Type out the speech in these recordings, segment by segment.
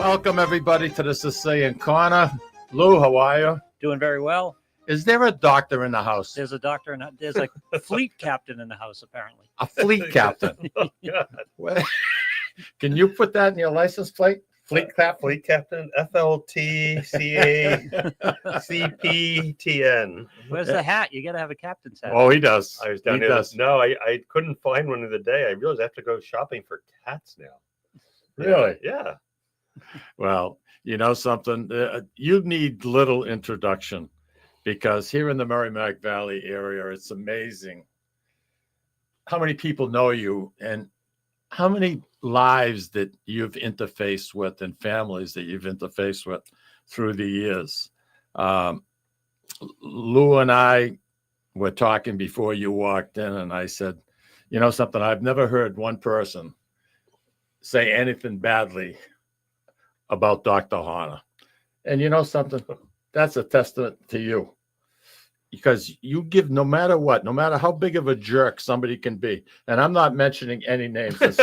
Welcome, everybody, to the Sicilian Corner. Lou, how are you? Doing very well. Is there a doctor in the house? There's a doctor and there's a fleet captain in the house, apparently. A fleet captain. Oh, God. What? Can you put that in your license plate? Fleet captain? Fleet captain, FLTCACPTN. Where's the hat? You got to have a captain's hat. Oh, he does. I was down He here. does. No, I couldn't find one of the day. I realized I have to go shopping for cats now. Really? Yeah. Well, you know something? You need little introduction because here in the Merrimack Valley area, it's amazing how many people know you and how many lives that you've interfaced with and families that you've interfaced with through the years. Lou and I were talking before you walked in, and I said, you know something? I've never heard one person say anything badly about Dr. Hoerner. And you know something? That's a testament to you. Because you give, no matter what, no matter how big of a jerk somebody can be, and I'm not mentioning any names. But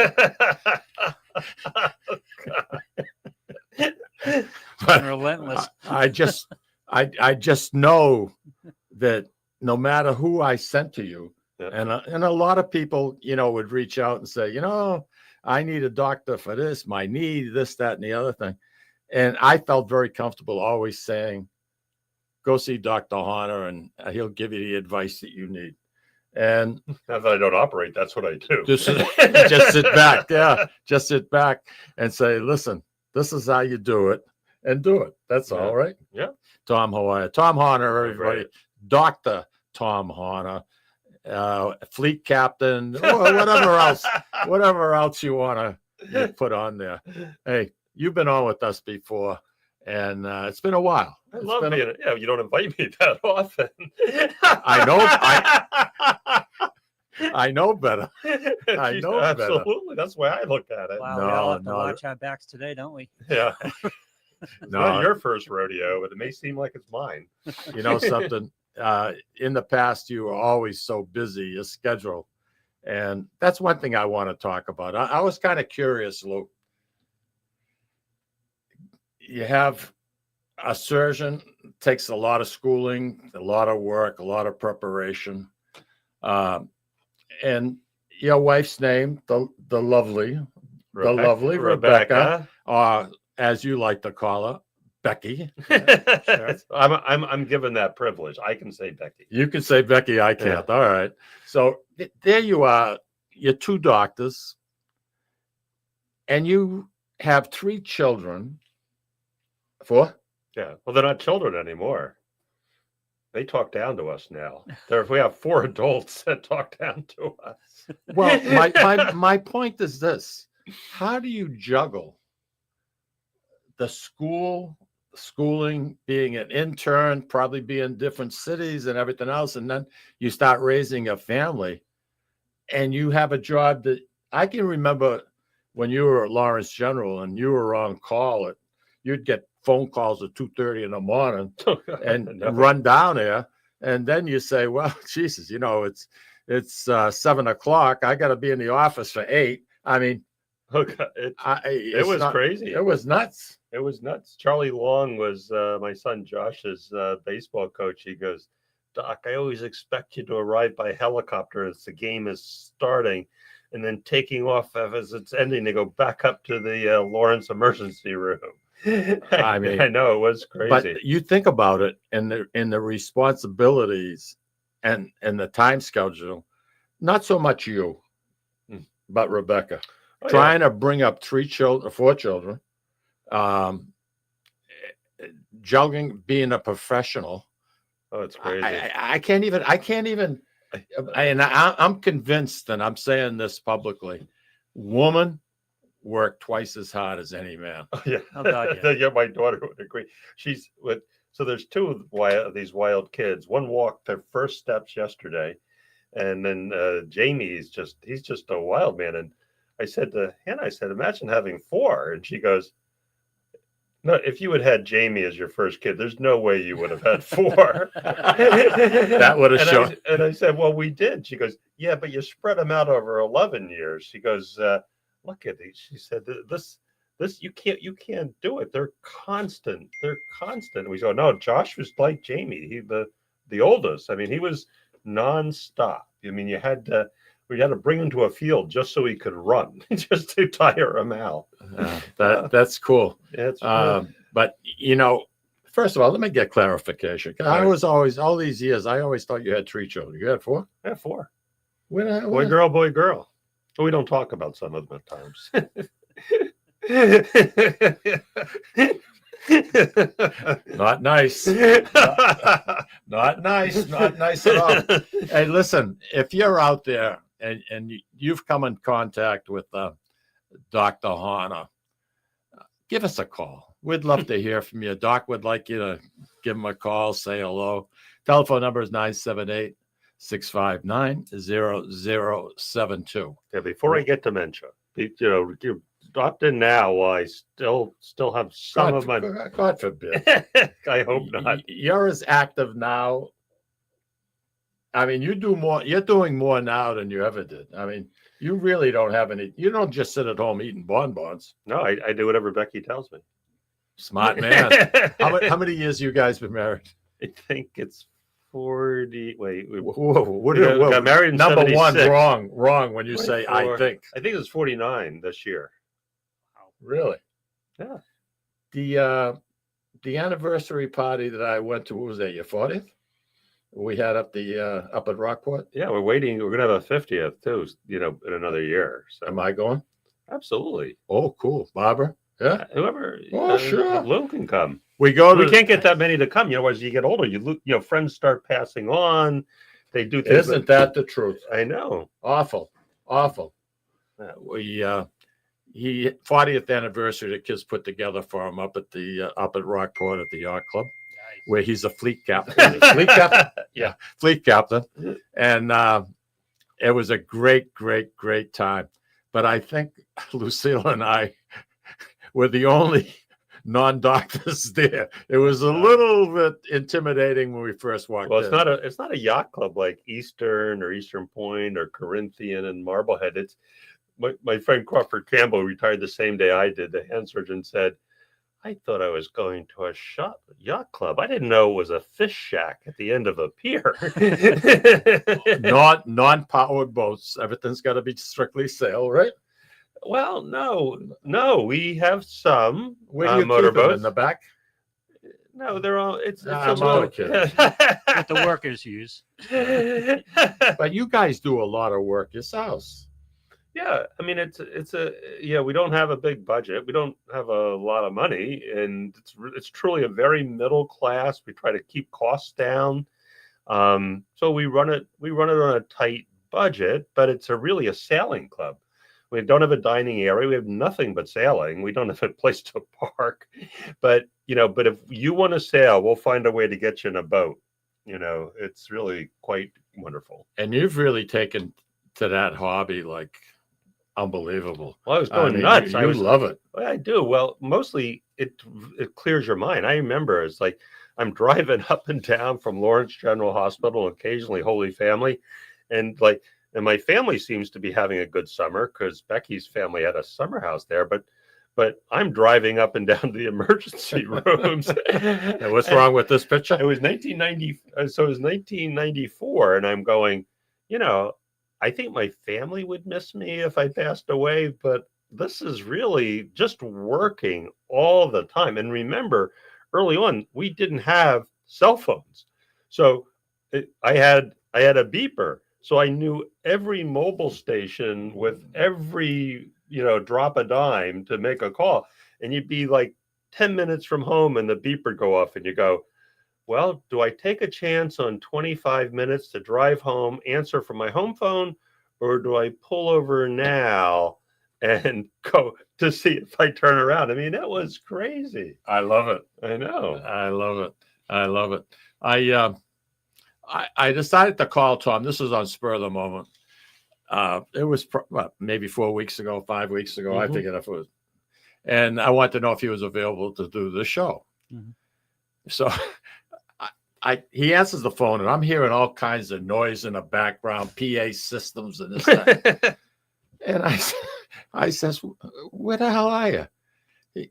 Relentless. I just know that no matter who I sent to you, Yeah. and a lot of people, would reach out and say, I need a doctor for this, my knee, this, that, and the other thing. And I felt very comfortable always saying, go see Dr. Hoerner and he'll give you the advice that you need. And Now that I don't operate, that's what I do. just sit back. Yeah. Just sit back and say, listen, this is how you do it and do it. That's all right. Yeah. Tom Hoerner, everybody. Right. Dr. Tom Hoerner, fleet captain, or whatever else you want to put on there. Hey, you've been on with us before, and it's been a while. I love being. Yeah, you don't invite me that often. I know. I know better. I know better. Absolutely. That's the way I look at it. Wow, we all have to watch our backs today, don't we? Yeah. It's No. not your first rodeo, but it may seem like it's mine. You know something? In the past, you were always so busy, your schedule. And that's one thing I want to talk about. I was kind of curious, Lou. You have a surgeon, takes a lot of schooling, a lot of work, a lot of preparation. And your wife's name, the lovely Rebecca, as you like to call her, Becky. Sure. I'm given that privilege. I can say Becky. You can say Becky, I can't. Yeah. All right. So there you are. You're two doctors, and you have 3 children. 4? Yeah. Well, they're not children anymore. They talk down to us now. We have 4 adults that talk down to us. Well, my point is this: how do you juggle the schooling, being an intern, probably be in different cities and everything else, and then you start raising a family, and you have a job that I can remember when you were at Lawrence General and you were on call. You'd get phone calls at 2:30 in the morning and run down there, and then you say, "Well, Jesus, it's 7 o'clock. I got to be in the office for 8." I mean, it was crazy. It was nuts. It was nuts. Charlie Long was my son Josh's baseball coach. He goes, "Doc, I always expect you to arrive by helicopter as the game is starting, and then taking off as it's ending to go back up to the Lawrence emergency room." I mean, I know it was crazy. But you think about it, and the responsibilities and the time schedule. Not so much you, but Rebecca. Trying to bring up 4 children, juggling, being a professional. Oh, it's crazy. I can't even. And I'm convinced, and I'm saying this publicly, woman work twice as hard as any man. Oh, yeah. Oh, God, Yeah, my daughter would agree. So there's 2 of these wild kids. One walked their first steps yesterday, and then Jamie's he's just a wild man. And I said to Hannah, imagine having 4. And she goes, no, if you had Jamie as your first kid, there's no way you would have had 4. That would have shown. And I said, well, we did. She goes, yeah, but you spread them out over 11 years. She goes, look at these. She said, this you can't do it. They're constant. And we go, no, Josh was like Jamie. He the oldest. I mean, he was nonstop. I mean, we had to bring him to a field just so he could run, just to tire him out. That's cool. It's But first of all, let me get clarification. I was always, all these years, I always thought you had 3 children. You had 4? yeah, 4. When Boy, girl. But we don't talk about some of them at times. Not nice. Not nice. Not nice at all. Hey, listen, if you're out there and you've come in contact with Dr. Hoerner, give us a call. We'd love to hear from you. Doc would like you to give him a call, say hello. Telephone number is 978-659-0072. Yeah, before I get dementia, you dropped in now while I still have some of my. God forbid. I hope not. You're as active now. I mean, you're doing more now than you ever did. I mean, you really don't have any. You don't just sit at home eating bonbons. No, I do whatever Becky tells me. Smart man. How many years you guys been married? I think it's 40. Wait, Whoa, got married in number 76. one, wrong when you say I 24. think. I think it was 49 this year. Really? Yeah. The anniversary party that I went to, what was that, your 40th? We had up at Rockport. Yeah, we're waiting. We're gonna have a 50th too. In another year. So Am I going? absolutely. Oh, cool. Barbara? Yeah. Whoever. Oh, sure. Lou can come. We We can't get that many to come. As you get older, friends start passing on. They do things. Isn't that the truth? I know. Awful. Yeah. We 40th anniversary the kids put together for him up at Rockport at the yacht club, where he's a fleet captain. Yeah. Fleet captain. And it was a great time. But I think Lucille and I were the only non-doctors there. It was a little bit intimidating when we first walked in. It's not a yacht club like Eastern or Eastern Point or Corinthian and Marblehead. It's my friend Crawford Campbell retired the same day I did. The hand surgeon said, I thought I was going to a yacht club. I didn't know it was a fish shack at the end of a pier. Non-powered boats. Everything's got to be strictly sail, right? Well, no, we have some Where do you keep them, motorboats in the back? No, they're all. It's I'm a little. only kidding. What the workers use. But you guys do a lot of work yourselves. Yeah, I mean we don't have a big budget. We don't have a lot of money, and it's truly a very middle class. We try to keep costs down. So we run it on a tight budget, but it's really a sailing club. We don't have a dining area. We have nothing but sailing. We don't have a place to park. But if you want to sail, we'll find a way to get you in a boat. It's really quite wonderful. And you've really taken to that hobby like unbelievable. Well, I was going nuts. You love it. Well, I do. Well, mostly it clears your mind. I remember it's like I'm driving up and down from Lawrence General Hospital, occasionally Holy Family, and my family seems to be having a good summer because Becky's family had a summer house there. But I'm driving up and down to the emergency rooms. And what's wrong with this picture? It was 1990. So it was 1994, and I'm going. I think my family would miss me if I passed away, but this is really just working all the time. And remember, early on, we didn't have cell phones, so I had a beeper. So I knew every mobile station with every, drop a dime to make a call. And you'd be like 10 minutes from home and the beeper go off and you go, well, do I take a chance on 25 minutes to drive home, answer from my home phone, or do I pull over now and go to see if I turn around? I mean, that was crazy. I love it. I know. I love it. I decided to call Tom. This was on spur of the moment. It was maybe 4 weeks ago, 5 weeks ago. I forget if it was. And I wanted to know if he was available to do the show. Mm-hmm. So he answers the phone, and I'm hearing all kinds of noise in the background, PA systems and this that. And I says, where the hell are you?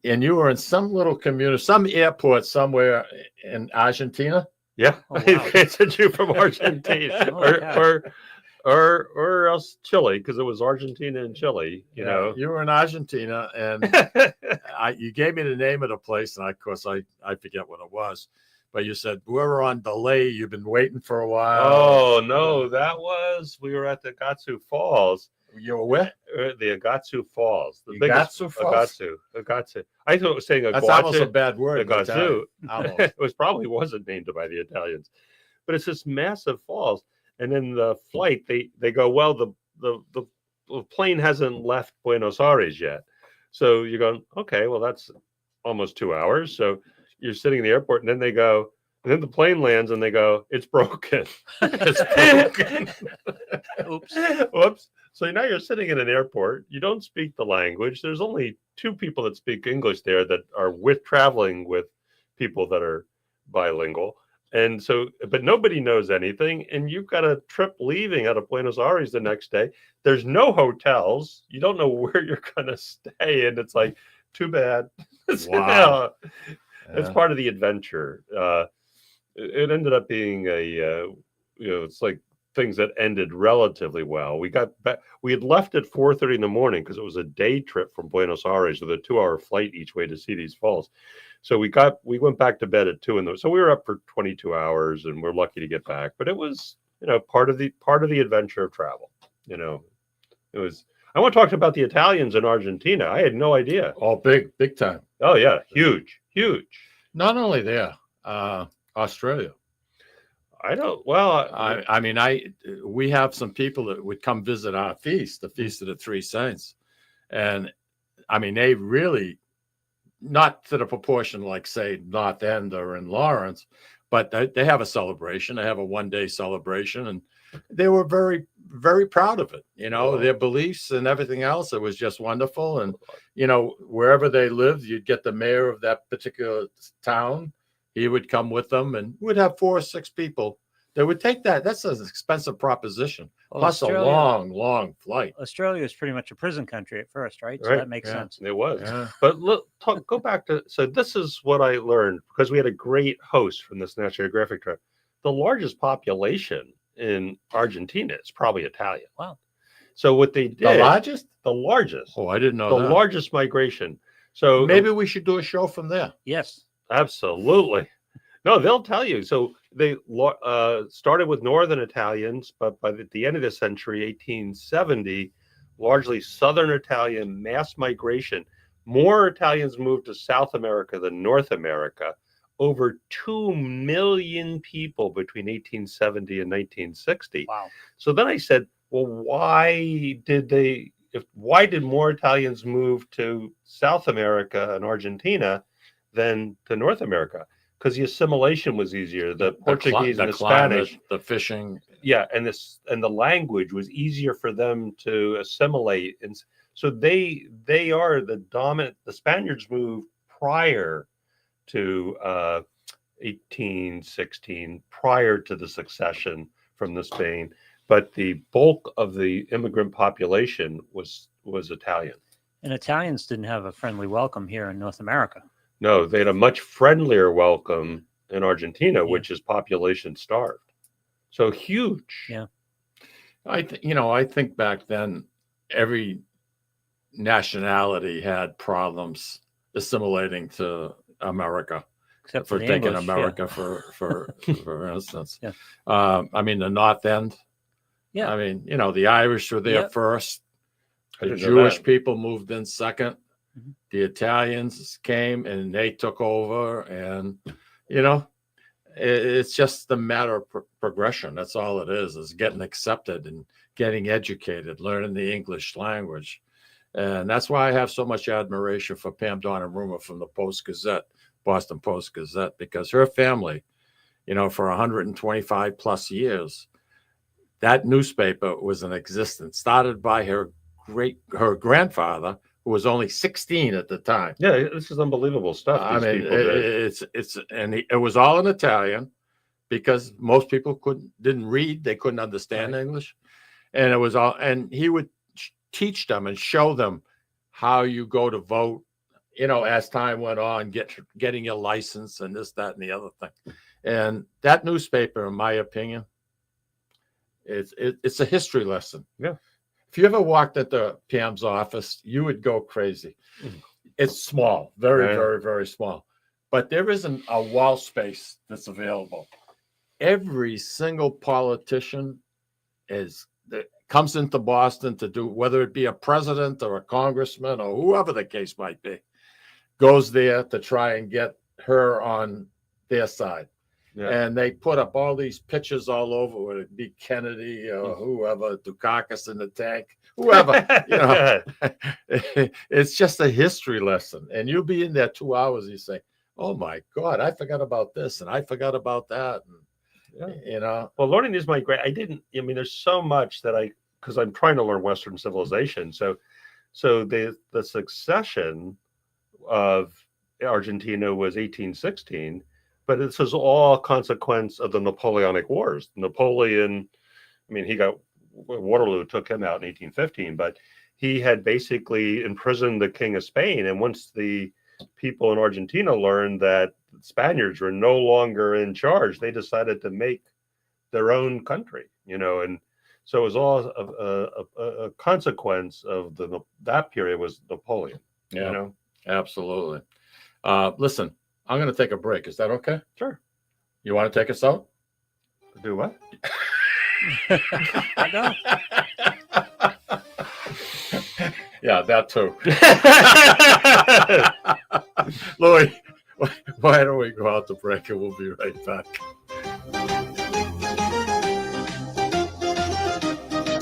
And you were in some little community, some airport somewhere in Argentina. Yeah, Oh, wow. it's a Jew from Argentina, Holy cow. or else Chile, because it was Argentina and Chile. You know, You were in Argentina, and you gave me the name of the place, and of course I forget what it was, but you said we're on delay. You've been waiting for a while. oh no, we were at the Agatsu Falls. You were where? The Agatsu Falls, the Agatsu Falls? Agatsu. I thought it was saying Agatsu. That's almost a bad word. in Agatsu. Italian. Almost. It wasn't named by the Italians, but it's this massive falls. And then the flight, they go, well, the plane hasn't left Buenos Aires yet. So you're going, okay, well, that's almost 2 hours. So you're sitting in the airport, and then they go, and then the plane lands, and they go, it's broken. It's broken. Oops. Whoops. So now you're sitting in an airport. You don't speak the language. There's only 2 people that speak English there that are traveling with people that are bilingual. And so, but nobody knows anything. And you've got a trip leaving out of Buenos Aires the next day. There's no hotels. You don't know where you're going to stay. And it's like, too bad. Wow. It's part of the adventure. It ended up being it's like things that ended relatively well. We got back. We had left at 4:30 in the morning because it was a day trip from Buenos Aires with a 2-hour flight each way to see these falls. So we went back to bed at 2 so we were up for 22 hours, and we're lucky to get back. But it was, part of the adventure of travel. It was. I want to talk about the Italians in Argentina. I had no idea. All big time. Oh yeah, huge. Not only there, Australia. I don't. Well, we have some people that would come visit our feast, the Feast of the Three Saints, and they really, not to the proportion like say North End or in Lawrence, but they have a celebration. They have a 1-day celebration, and they were very, very proud of it. Their beliefs and everything else. It was just wonderful, and wherever they lived, you'd get the mayor of that particular town. He would come with them, and we'd have 4 or 6 people. They would take that. That's an expensive proposition. Well, Plus a long flight. Australia is pretty much a prison country at first, right? So Right. that makes sense. It was. Yeah. But look, go back to, so this is what I learned, because we had a great host from this National Geographic trip. The largest population in Argentina is probably Italian. Wow. So what they did. The largest? The largest. Oh, I didn't know The that. largest migration. So Maybe we should do a show from there. Yes. absolutely. No, they'll tell you. So they started with Northern Italians, but by the end of the century, 1870, largely Southern Italian mass migration. More Italians moved to South America than North America. Over 2 million people between 1870 and 1960. Wow. So then I said, well, why did more Italians move to South America and Argentina than to North America? Because the assimilation was easier. The Portuguese and the climate, Spanish, the fishing. yeah, and the language was easier for them to assimilate, and so they are the dominant. The Spaniards moved prior to 1816, prior to the succession from the Spain, but the bulk of the immigrant population was Italian. And Italians didn't have a friendly welcome here in North America. No, they had a much friendlier welcome in Argentina, Yeah. which is population starved. So huge. Yeah. I think back then, every nationality had problems assimilating to America. Except For the taking English, America for instance. Yeah. The North End. Yeah. The Irish were there Yep. first. I The didn't know Jewish that. people moved in second. Mhm. The Italians came and they took over, and it's just a matter of progression. That's all it is getting accepted and getting educated, learning the English language. And that's why I have so much admiration for Pam Donner-Rumor from the Post-Gazette, Boston Post-Gazette, because her family, for 125 plus years, that newspaper was in existence, started by her grandfather, who was only 16 at the time. Yeah, this is unbelievable stuff. People did. It was all in Italian, because most people didn't read, they couldn't understand English, and it was all. And he would teach them and show them how you go to vote as time went on, getting your license and this, that, and the other thing. And that newspaper, in my opinion, it's a history lesson. Yeah. If you ever walked into Pam's office, you would go crazy. It's small, very, very, very small. But there isn't a wall space that's available. Every single politician comes into Boston to do, whether it be a president or a congressman or whoever the case might be, goes there to try and get her on their side. Yeah. And they put up all these pictures all over, whether it be Kennedy or whoever, Dukakis in the tank, whoever, It's just a history lesson. And you'll be in there 2 hours and you say, oh my God, I forgot about this and I forgot about that. And, Well, learning is there's so much that because I'm trying to learn Western civilization. So the succession of Argentina was 1816. But this is all consequence of the Napoleonic Wars. Napoleon, Waterloo took him out in 1815, but he had basically imprisoned the King of Spain. And once the people in Argentina learned that Spaniards were no longer in charge, they decided to make their own country, and so it was all a consequence of that period was Napoleon. Yeah, absolutely. Listen, I'm going to take a break. Is that okay? Sure. You want to take us out? Do what? I know. Yeah, that too. Louis, why don't we go out to break and we'll be right back.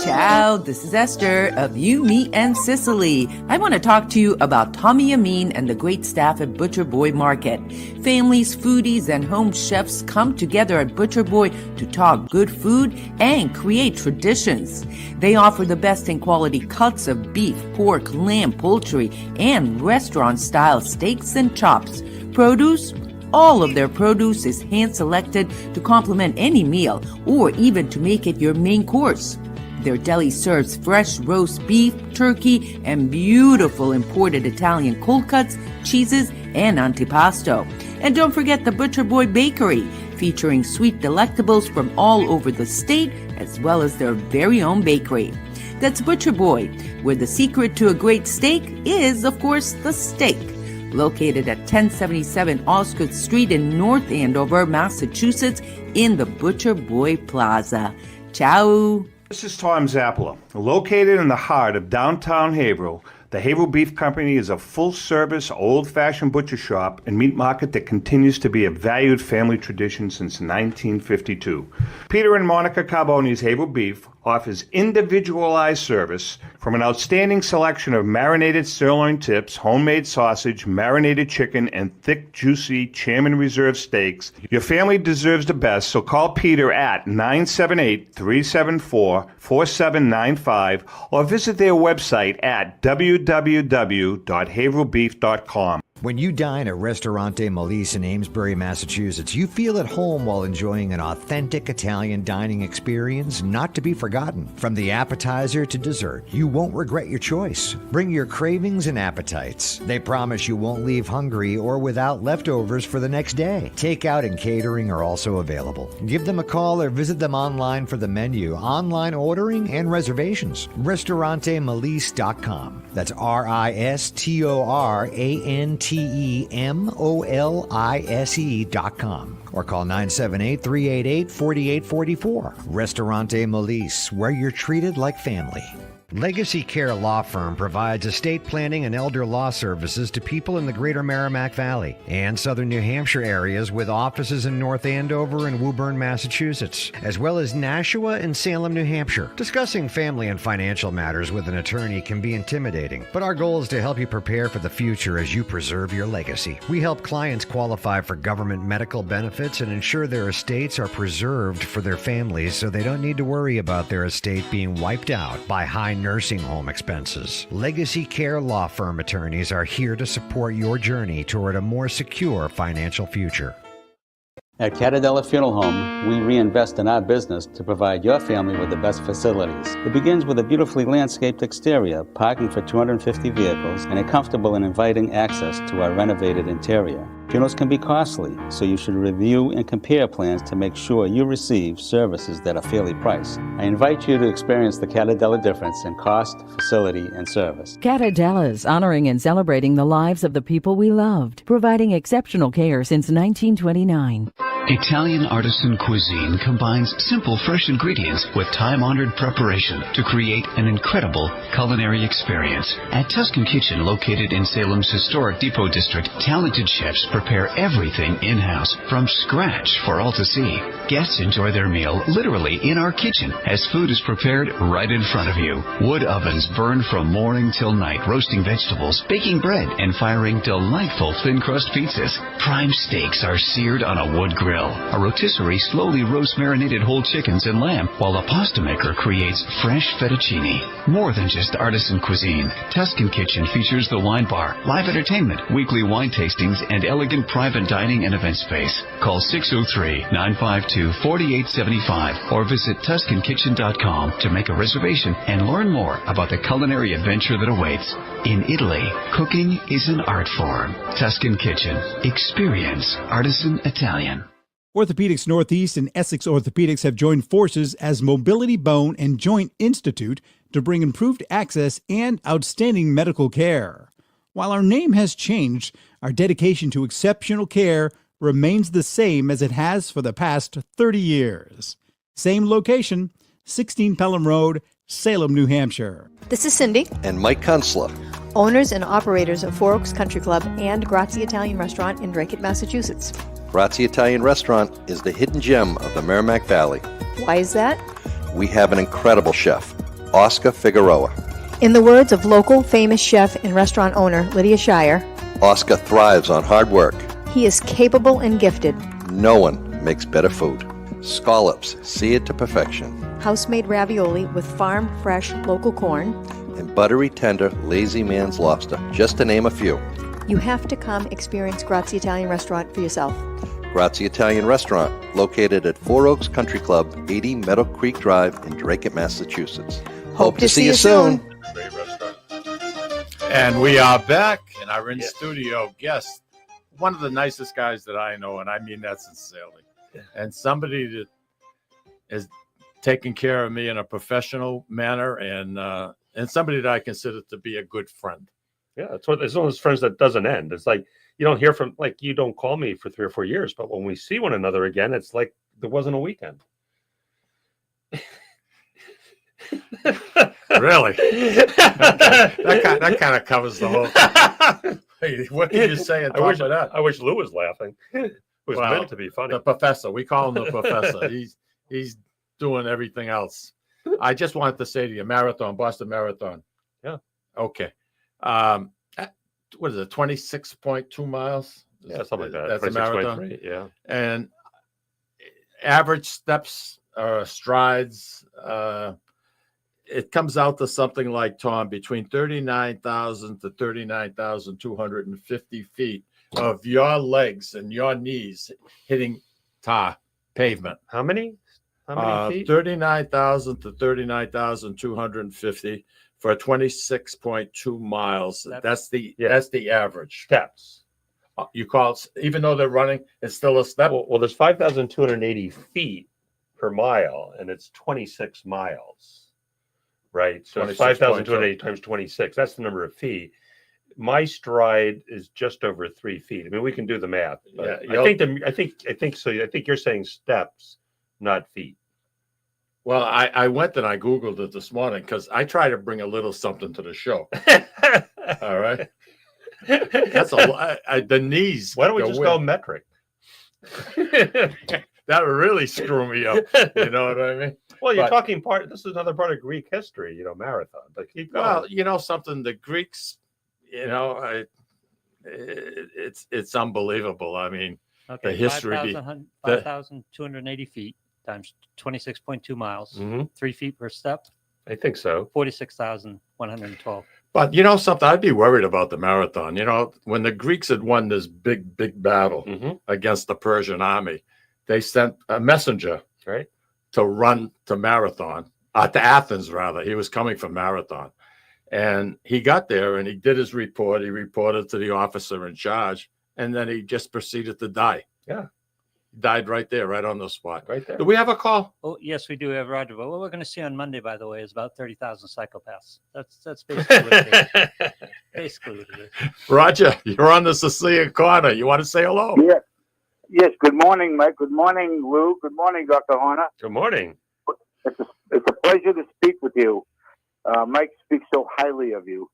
Ciao, this is Esther of You, Me, and Sicily. I want to talk to you about Tommy Amin and the great staff at Butcher Boy Market. Families, foodies, and home chefs come together at Butcher Boy to talk good food and create traditions. They offer the best in quality cuts of beef, pork, lamb, poultry, and restaurant-style steaks and chops. Produce? All of their produce is hand-selected to complement any meal or even to make it your main course. Their deli serves fresh roast beef, turkey, and beautiful imported Italian cold cuts, cheeses, and antipasto. And don't forget the Butcher Boy Bakery, featuring sweet delectables from all over the state, as well as their very own bakery. That's Butcher Boy, where the secret to a great steak is, of course, the steak. Located at 1077 Osgood Street in North Andover, Massachusetts, in the Butcher Boy Plaza. Ciao! This is Tom Zappala. Located in the heart of downtown Haverhill, the Haverhill Beef Company is a full-service, old-fashioned butcher shop and meat market that continues to be a valued family tradition since 1952. Peter and Monica Carboni's Haverhill Beef offers individualized service from an outstanding selection of marinated sirloin tips, homemade sausage, marinated chicken, and thick, juicy Chairman Reserve steaks. Your family deserves the best, so call Peter at 978-374-4795 or visit their website at www.haverhillbeef.com. When you dine at Ristorante Melisse in Amesbury, Massachusetts, you feel at home while enjoying an authentic Italian dining experience not to be forgotten. From the appetizer to dessert, you won't regret your choice. Bring your cravings and appetites. They promise you won't leave hungry or without leftovers for the next day. Takeout and catering are also available. Give them a call or visit them online for the menu, online ordering, and reservations. RistoranteMelisse.com. That's RistoranteMolise.com or call 978-388-4844. Ristorante Melisse, where you're treated like family. Legacy Care Law Firm provides estate planning and elder law services to people in the greater Merrimack Valley and southern New Hampshire areas with offices in North Andover and Woburn, Massachusetts, as well as Nashua and Salem, New Hampshire. Discussing family and financial matters with an attorney can be intimidating, but our goal is to help you prepare for the future as you preserve your legacy. We help clients qualify for government medical benefits and ensure their estates are preserved for their families so they don't need to worry about their estate being wiped out by high nursing home expenses. Legacy Care Law Firm attorneys are here to support your journey toward a more secure financial future. At Catadella Funeral Home, we reinvest in our business to provide your family with the best facilities. It begins with a beautifully landscaped exterior, parking for 250 vehicles, and a comfortable and inviting access to our renovated interior. Funerals can be costly, so you should review and compare plans to make sure you receive services that are fairly priced. I invite you to experience the Catadella difference in cost, facility, and service. Catadella's honoring and celebrating the lives of the people we loved, providing exceptional care since 1929. Italian artisan cuisine combines simple, fresh ingredients with time-honored preparation to create an incredible culinary experience. At Tuscan Kitchen, located in Salem's historic Depot District, talented chefs prepare everything in-house from scratch for all to see. Guests enjoy their meal literally in our kitchen as food is prepared right in front of you. Wood ovens burn from morning till night, roasting vegetables, baking bread, and firing delightful thin-crust pizzas. Prime steaks are seared on a wood grill. A rotisserie slowly roasts marinated whole chickens and lamb, while a pasta maker creates fresh fettuccine. More than just artisan cuisine, Tuscan Kitchen features the wine bar, live entertainment, weekly wine tastings, and elegant private dining and event space. Call 603-952-4875 or visit TuscanKitchen.com to make a reservation and learn more about the culinary adventure that awaits. In Italy, cooking is an art form. Tuscan Kitchen. Experience artisan Italian. Orthopedics Northeast and Essex Orthopedics have joined forces as Mobility Bone and Joint Institute to bring improved access and outstanding medical care. While our name has changed, our dedication to exceptional care remains the same as it has for the past 30 years. Same location, 16 Pelham Road, Salem, New Hampshire. This is Cindy, and Mike Kunstler, owners and operators of Four Oaks Country Club and Grazie Italian Restaurant in Drake, Massachusetts. Grazie Italian Restaurant is the hidden gem of the Merrimack Valley. Why is that? We have an incredible chef, Oscar Figueroa. In the words of local famous chef and restaurant owner Lydia Shire, Oscar thrives on hard work. He is capable and gifted. No one makes better food. Scallops, seared to perfection. House-made ravioli with farm-fresh local corn. And buttery, tender, lazy man's lobster, just to name a few. You have to come experience Grazie Italian Restaurant for yourself. Grazie Italian Restaurant, located at Four Oaks Country Club, 80 Meadow Creek Drive in Drake, Massachusetts. Hope to see you soon. Great restaurant. And we are back, and our in studio guest, one of the nicest guys that I know, and I mean that sincerely. And somebody that is taking care of me in a professional manner, and somebody that I consider to be a good friend. Yeah, it's one of those friends that doesn't end. It's like you don't hear from, like, you don't call me for 3 or 4 years, but when we see one another again, it's like there wasn't a weekend. Really? That kind of covers the whole thing. Hey, what can you say on top of that? I wish Lou was laughing. It was meant to be funny. The professor. We call him the professor. He's doing everything else. I just wanted to say to you, Boston Marathon. Yeah. Okay. What is it, 26.2 miles? Yeah, something like that. That's a marathon. Yeah. And average steps or strides, it comes out to something like, Tom, between 39,000 to 39,250 feet of your legs and your knees hitting pavement. How many feet? 39,000 to 39,250 for 26.2 miles. That's the average steps. You call it, even though they're running, it's still a step. Well, there's 5,280 feet per mile, and it's 26 miles, right? So 5,280 times 26. That's the number of feet. My stride is just over 3 feet. I mean, we can do the math. Yeah, I think so. I think you're saying steps, not feet. Well, I went and I Googled it this morning because I try to bring a little something to the show. All right. That's the knees. Why don't we just go metric? That would really screw me up. You know what I mean? Well, you're talking this is another part of Greek history, marathon. But keep going. Well, something, the Greeks, it's unbelievable. I mean, the history. 5,280 feet times 26.2 miles, 3 feet per step. I think so. 46,112. But something, I'd be worried about the marathon. When the Greeks had won this big battle against the Persian army, they sent a messenger Right. to run to Marathon, to Athens rather. He was coming from Marathon. And he got there and he did his report. He reported to the officer in charge, and then he just proceeded to die. Yeah. Died right there, right on the spot. Right there. Do we have a call? Oh, yes, we do have Roger. But what we're going to see on Monday, by the way, is about 30,000 psychopaths. That's basically what it is. Basically what it is. Roger, you're on the Sicilian Corner. You want to say hello? Yeah. Yes. Good morning, Mike. Good morning, Lou. Good morning, Dr. Hoerner. Good morning. It's a pleasure to speak with you. Mike speaks so highly of you.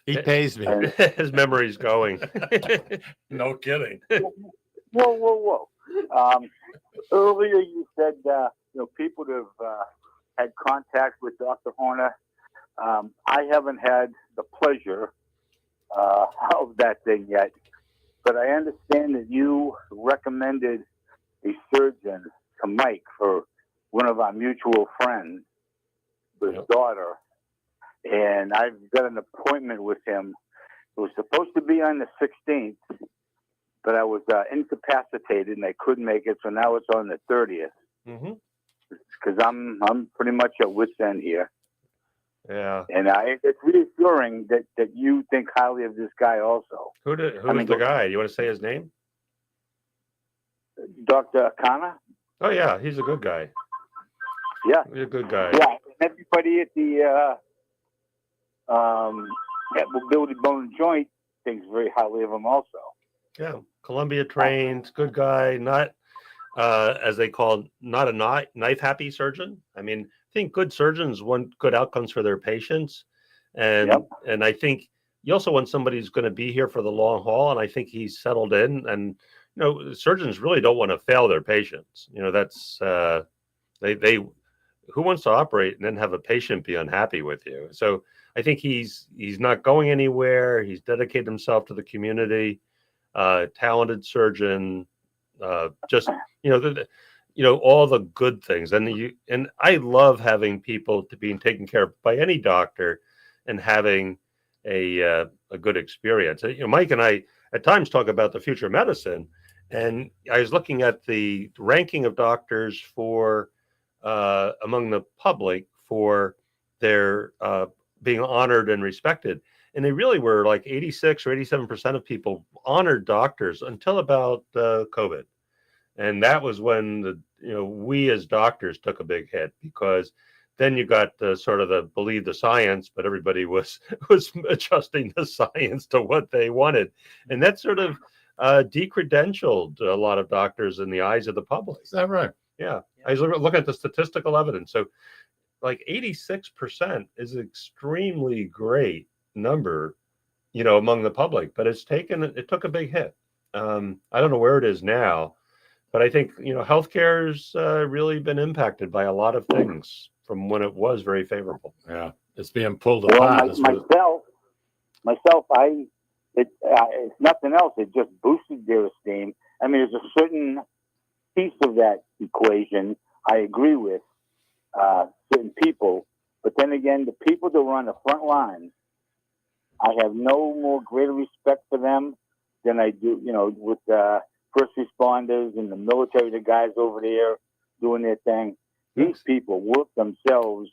He pays me. His memory's going. No kidding. Whoa. Earlier you said, people that have had contact with Dr. Hoerner. I haven't had the pleasure of that thing yet, but I understand that you recommended a surgeon to Mike for one of our mutual friends, his daughter, and I've got an appointment with him. It was supposed to be on the 16th, but I was incapacitated and I couldn't make it, so now it's on the 30th. Because I'm pretty much at wit's end here. Yeah. And it's reassuring that you think highly of this guy also. Who's the guy? You want to say his name? Dr. Akana? Oh, yeah. He's a good guy. Yeah. He's a good guy. Yeah. And everybody at the Mobility Bone and Joint thinks very highly of him also. Yeah. Columbia trained, good guy, not, as they call, not a knife happy surgeon. I mean, I think good surgeons want good outcomes for their patients. And I think you also want somebody who's going to be here for the long haul. And I think he's settled in. And, surgeons really don't want to fail their patients. That's, who wants to operate and then have a patient be unhappy with you? So I think he's not going anywhere. He's dedicated himself to the community, talented surgeon, just, all the good things. And I love having people being taken care of by any doctor and having a good experience. Mike and I at times talk about the future of medicine, and I was looking at the ranking of doctors for among the public for their being honored and respected. And they really were like 86 or 87% of people honored doctors until about COVID. And that was when we as doctors took a big hit, because then you got sort of the believe the science, but everybody was adjusting the science to what they wanted. And that sort of decredentialed a lot of doctors in the eyes of the public. Is that right? Yeah. I was looking at the statistical evidence. So like 86% is an extremely great number, among the public, but it took a big hit. I don't know where it is now, but I think, healthcare's really been impacted by a lot of things from when it was very favorable. Yeah. It's being pulled apart. Myself, it's nothing else. It just boosted their esteem. I mean, there's a certain piece of that equation I agree with certain people, but then again, the people that were on the front lines, I have no more greater respect for them than I do, with first responders and the military, the guys over there doing their thing. These people work themselves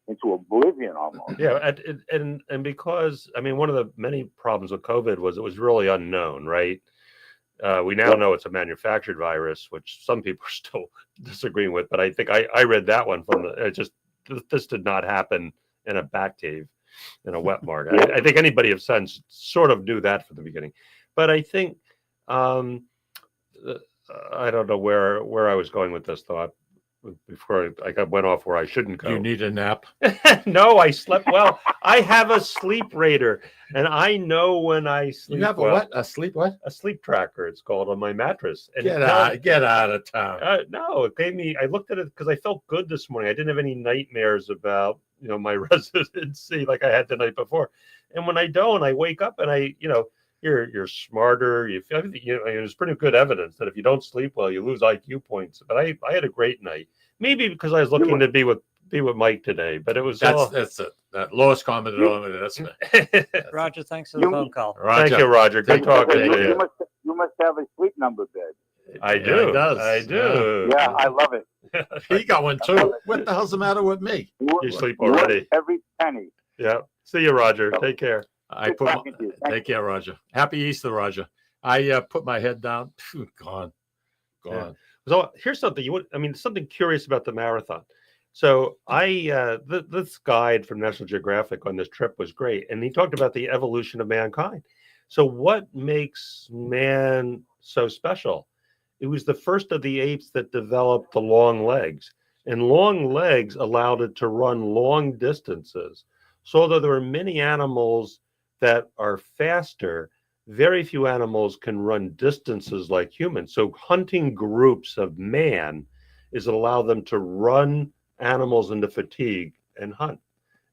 into oblivion almost. Yeah, and because, one of the many problems with COVID was it was really unknown, right? We now know it's a manufactured virus, which some people are still disagreeing with. But I think I read that one from this did not happen in a bat cave, in a wet market. I think anybody of sense sort of knew that from the beginning. But I think, I don't know where I was going with this thought before I went off where I shouldn't go. You need a nap? No, I slept well. I have a sleep radar, and I know when I sleep. You have well. a what? A sleep what? A sleep tracker, it's called, on my mattress. And Get out of town. No, it gave me, I looked at it because I felt good this morning. I didn't have any nightmares about, my residency like I had the night before. And when I don't, I wake up and you're smarter. You feel, there's pretty good evidence that if you don't sleep well, you lose IQ points. But I had a great night. Maybe because I was looking to be with Mike today, but it was that's it. That lowest common denominator. That's me. Roger, thanks for the phone call. Thank you, Roger. Good talking to you. You must have a sleep number bed. I Yeah, do. he does. I do. Yeah, I love it. He got one too. What the hell's the matter with me? You sleep Worth already. every penny. Yeah. See you, Roger. Take care. I Good put my, talking to you. Thank take care, Roger. Happy Easter, Roger. I put my head down. Phew, gone. Yeah. So here's something something curious about the marathon. So this guide from National Geographic on this trip was great, and he talked about the evolution of mankind. So what makes man so special? It was the first of the apes that developed the long legs, and long legs allowed it to run long distances. So although there are many animals that are faster, very few animals can run distances like humans. So hunting groups of man is allow them to run animals into fatigue and hunt.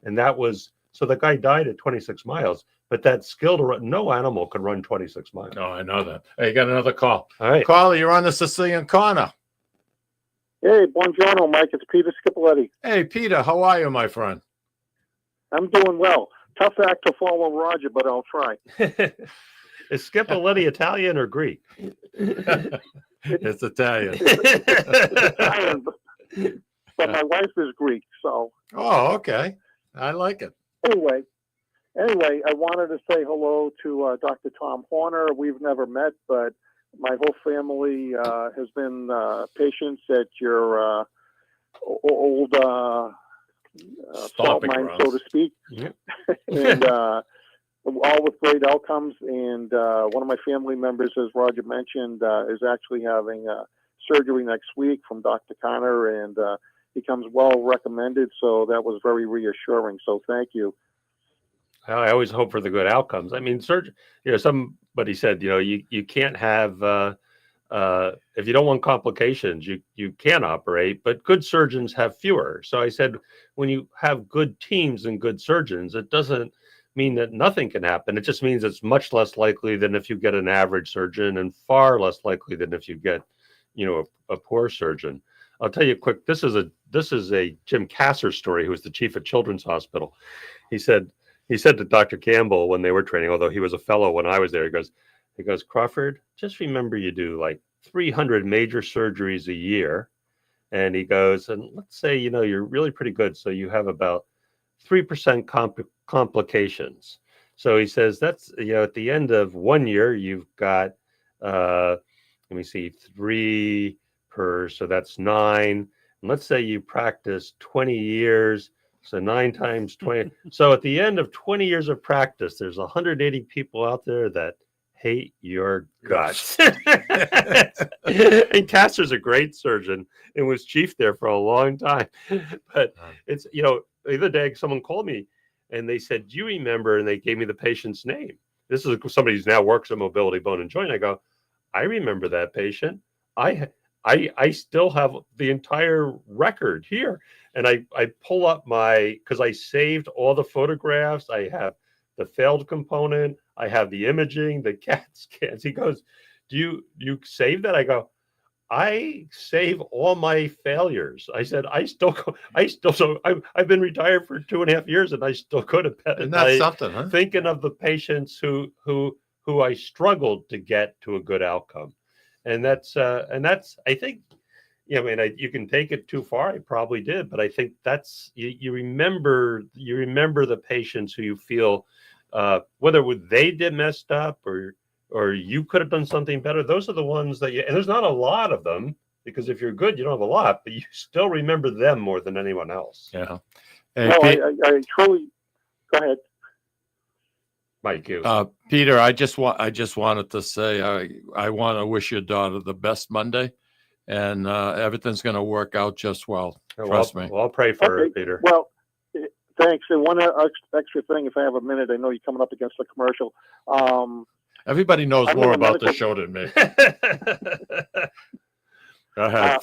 And that was, so the guy died at 26 miles, but that skill to run, no animal can run 26 miles. No, I know that. Hey, you got another call. All right. Carl, you're on the Sicilian Corner. Hey, buongiorno, Mike. It's Peter Scipoletti. Hey, Peter, how are you, my friend? I'm doing well. Tough act to follow Roger, but I'll try. Is Scipoletti Italian or Greek? It's Italian. Italian, but my wife is Greek, so. Oh, okay. I like it. Anyway, I wanted to say hello to Dr. Tom Hoerner. We've never met, but my whole family has been patients at your old salt mine, so to speak. Yep. And all with great outcomes. And one of my family members, as Roger mentioned, is actually having surgery next week from Dr. Connor, and he comes well recommended. So that was very reassuring. So thank you. I always hope for the good outcomes. I mean, surgery, somebody said, you can't have, if you don't want complications, you can operate, but good surgeons have fewer. So I said, when you have good teams and good surgeons, it doesn't mean that nothing can happen. It just means it's much less likely than if you get an average surgeon, and far less likely than if you get, a poor surgeon. I'll tell you quick. This is a Jim Kasser story, who was the chief at Children's Hospital. He said to Dr. Campbell when they were training, although he was a fellow when I was there, he goes, Crawford, just remember you do like 300 major surgeries a year. And he goes, and let's say, you're really pretty good. So you have about 3% complications. So he says that's, at the end of 1 year, you've got, let me see, 3 per, so that's 9. And let's say you practice 20 years. So 9 times 20. So at the end of 20 years of practice, there's 180 people out there that hate your guts. And Kasser's a great surgeon and was chief there for a long time. But it's, the other day someone called me and they said, do you remember? And they gave me the patient's name. This is somebody who now works at Mobility Bone and Joint. I go, I remember that patient. I still have the entire record here. And I pull up because I saved all the photographs. I have the failed component. I have the imaging, the CAT scans. He goes, do you save that? I go, I save all my failures. I said, I've been retired for 2.5 years and I still go to bed. Isn't that something, huh? Thinking of the patients who I struggled to get to a good outcome. And that's I think, you can take it too far. I probably did, but I think that's you remember the patients who you feel, whether they did messed up or you could have done something better. Those are the ones that and there's not a lot of them, because if you're good, you don't have a lot, but you still remember them more than anyone else. Yeah. Hey, I truly, go ahead. Mike, you. Peter, I just wanted to say I want to wish your daughter the best Monday, and everything's going to work out just well. Trust me. Well, I'll pray for her, Peter. Well, thanks. And one extra thing, if I have a minute, I know you're coming up against the commercial. Everybody knows more about the show than me. Go ahead.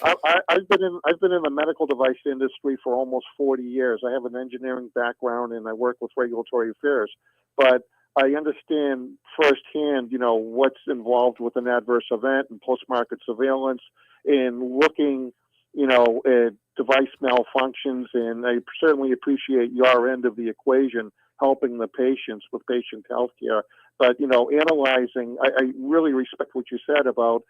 I've been in the medical device industry for almost 40 years. I have an engineering background and I work with regulatory affairs, but I understand firsthand, what's involved with an adverse event and post-market surveillance, and looking, at device malfunctions, and I certainly appreciate your end of the equation, helping the patients with patient health care. But, analyzing, I really respect what you said about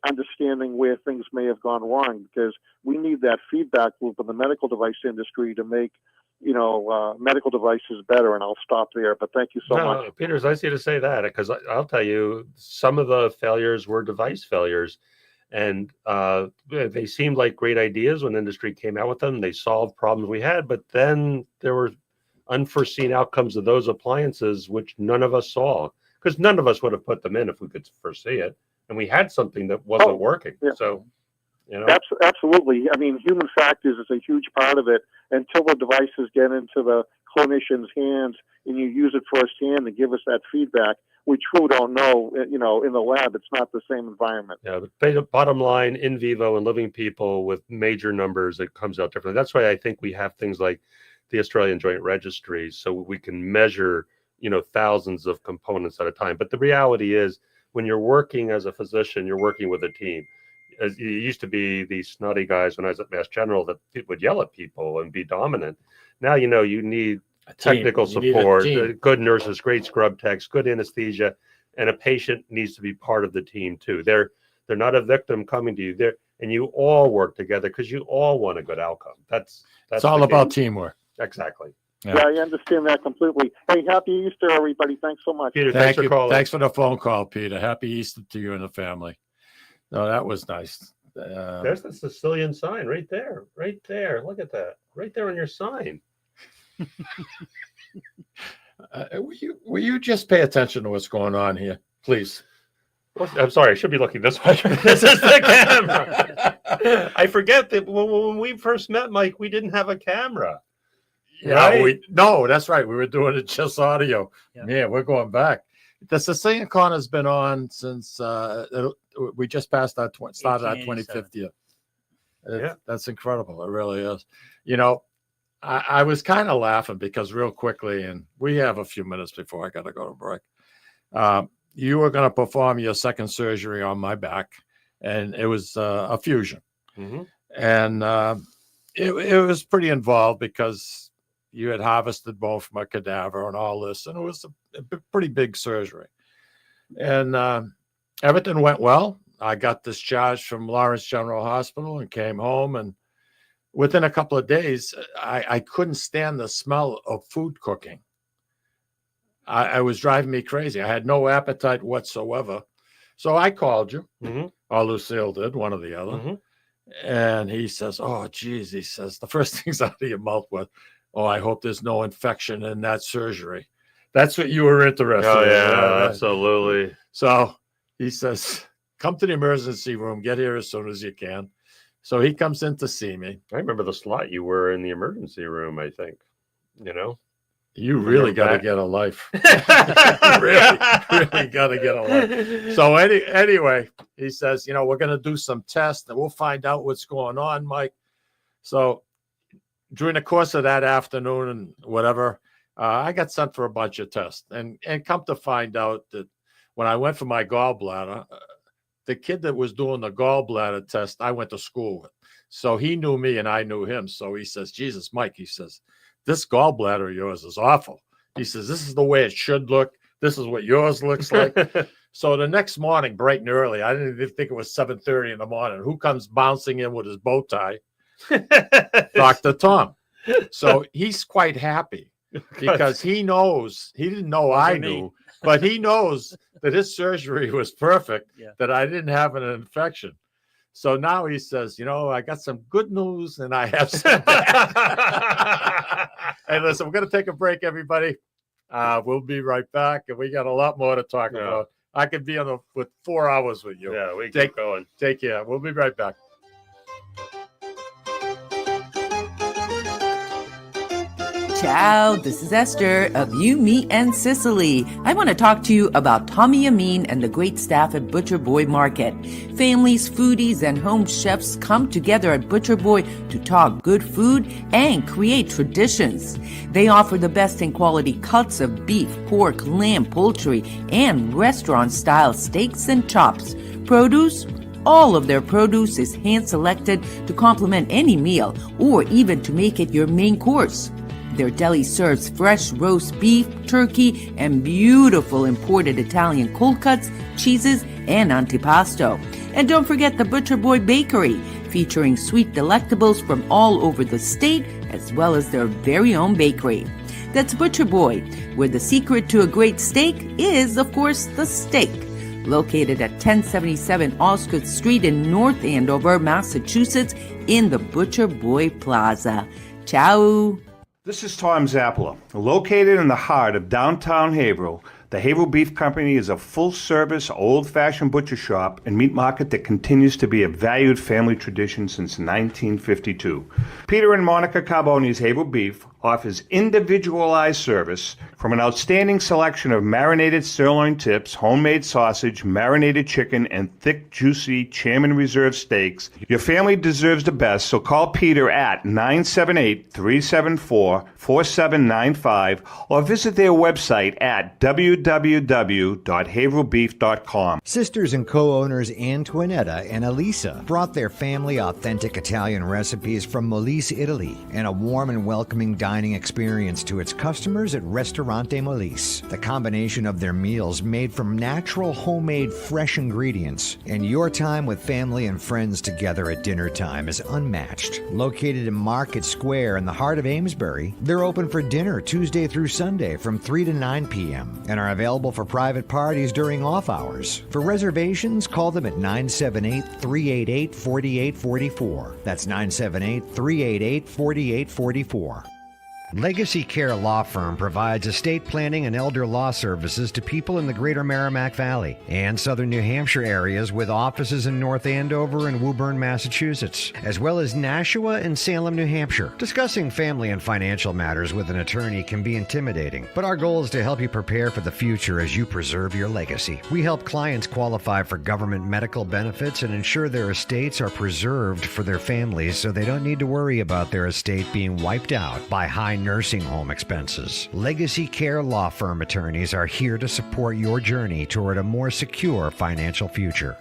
understanding where things may have gone wrong, because we need that feedback loop in the medical device industry to make, medical devices better. And I'll stop there. But thank you so much. Peter, it's nice of you to say that, because I'll tell you, some of the failures were device failures. And they seemed like great ideas when industry came out with them. They solved problems we had, but then there were unforeseen outcomes of those appliances, which none of us saw, because none of us would have put them in if we could foresee it. And we had something that wasn't working. Yeah. So, Absolutely. I mean, human factors is a huge part of it. Until the devices get into the clinician's hands and you use it firsthand to give us that feedback, we truly don't know, in the lab, it's not the same environment. Yeah, but bottom line, in vivo and living people with major numbers, it comes out differently. That's why I think we have things like the Australian Joint Registry, so we can measure, thousands of components at a time. But the reality is, when you're working as a physician, you're working with a team. As it used to be these snotty guys when I was at Mass General that would yell at people and be dominant. Now, you need technical support, good nurses, great scrub techs, good anesthesia, and a patient needs to be part of the team too. They're not a victim coming to you there, and you all work together because you all want a good outcome. That's it's all about teamwork. Exactly. Yeah, I understand that completely. Hey, happy Easter, everybody. Thanks so much. Peter, thanks for calling. Thanks for the phone call, Peter. Happy Easter to you and the family. No, that was nice. There's the Sicilian sign right there. Right there. Look at that. Right there on your sign. Will you just pay attention to what's going on here, please? I'm sorry, I should be looking this way. This is the camera. I forget that when we first met, Mike, we didn't have a camera. Yeah, right? No, that's right. We were doing it just audio. Yeah, we're going back. The Sicilian Corner has been on since we just passed our started our 25th year. That's incredible. It really is. I was kind of laughing because real quickly, and we have a few minutes before I got to go to break. You were going to perform your second surgery on my back, and it was a fusion. Mm-hmm. And it was pretty involved because you had harvested bone from a cadaver and all this, and it was a pretty big surgery. And everything went well. I got discharged from Lawrence General Hospital and came home, and within a couple of days, I couldn't stand the smell of food cooking. I was driving me crazy. I had no appetite whatsoever. So I called you, or Lucille did, one or the other. And he says, "Oh, geez," he says, the first things out of your mouth was, "Oh, I hope there's no infection in that surgery." That's what you were interested in. Oh, yeah, absolutely. So he says, "Come to the emergency room. Get here as soon as you can." So he comes in to see me. I remember the slot you were in the emergency room, I think. You really got to get a life. really got to get a life. So anyway, he says, we're going to do some tests and we'll find out what's going on, Mike. So during the course of that afternoon and whatever, I got sent for a bunch of tests and come to find out that when I went for my gallbladder, the kid that was doing the gallbladder test, I went to school with. So he knew me and I knew him. So he says, "Jesus, Mike," he says, "this gallbladder of yours is awful." He says, "This is the way it should look. This is what yours looks like." So the next morning, bright and early, I didn't even think it was 7:30 in the morning. Who comes bouncing in with his bow tie? Dr. Tom. So he's quite happy because he knows, he didn't know I knew, but he knows that his surgery was perfect, that I didn't have an infection. So now he says, I got some good news and I have some bad. Hey, listen, we're going to take a break, everybody. We'll be right back. And we got a lot more to talk about. I could be with 4 hours with you. Yeah, we keep going. Take care. We'll be right back. Ciao, this is Esther of You, Me, and Sicily. I want to talk to you about Tommy Amin and the great staff at Butcher Boy Market. Families, foodies, and home chefs come together at Butcher Boy to talk good food and create traditions. They offer the best in quality cuts of beef, pork, lamb, poultry, and restaurant-style steaks and chops. Produce, all of their produce is hand-selected to complement any meal or even to make it your main course. Their deli serves fresh roast beef, turkey, and beautiful imported Italian cold cuts, cheeses, and antipasto. And don't forget the Butcher Boy Bakery, featuring sweet delectables from all over the state, as well as their very own bakery. That's Butcher Boy, where the secret to a great steak is, of course, the steak. Located at 1077 Osgood Street in North Andover, Massachusetts, in the Butcher Boy Plaza. Ciao! This is Tom Zappala. Located in the heart of downtown Haverhill, the Haverhill Beef Company is a full-service, old-fashioned butcher shop and meat market that continues to be a valued family tradition since 1952. Peter and Monica Carboni's Haverhill Beef offers individualized service from an outstanding selection of marinated sirloin tips, homemade sausage, marinated chicken, and thick, juicy Chairman Reserve steaks. Your family deserves the best, so call Peter at 978-374-4795 or visit their website at www.haverhillbeef.com. Sisters and co-owners Antoinetta and Elisa brought their family authentic Italian recipes from Molise, Italy, and a warm and welcoming dining experience to its customers at Ristorante Molise. The combination of their meals made from natural, homemade, fresh ingredients and your time with family and friends together at dinner time is unmatched. Located in Market Square in the heart of Amesbury, they're open for dinner Tuesday through Sunday from 3 to 9 p.m. and are available for private parties during off hours. For reservations, call them at 978-388-4844. That's 978-388-4844. Legacy Care Law Firm provides estate planning and elder law services to people in the greater Merrimack Valley and southern New Hampshire areas with offices in North Andover and Woburn, Massachusetts, as well as Nashua and Salem, New Hampshire. Discussing family and financial matters with an attorney can be intimidating, but our goal is to help you prepare for the future as you preserve your legacy. We help clients qualify for government medical benefits and ensure their estates are preserved for their families so they don't need to worry about their estate being wiped out by high nursing home expenses. Legacy Care Law Firm attorneys are here to support your journey toward a more secure financial future.